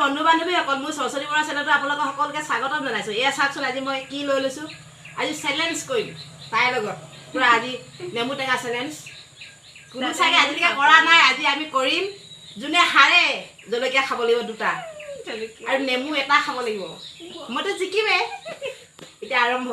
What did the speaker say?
বন্ধু বান্ধৱীসকল মোৰ সৰস্বতী বৰা চেনেলটো আপোনালোকক সকলোকে স্বাগতম জনাইছোঁ এয়া চাওকচোন আজি মই কি লৈ লৈছোঁ আজি চেলেঞ্জ কৰিম তাইৰ লগত পূৰা আজি নেমু টেঙা চেলেঞ্জ কোনো চাগে আজিলৈকে কৰা নাই আজি আমি কৰিম যোনে হাৰে জলকীয়া খাব লাগিব 2টা আৰু নেমু এটা খাব লাগিব মইতো জিকিমেই এতিয়া আৰম্ভ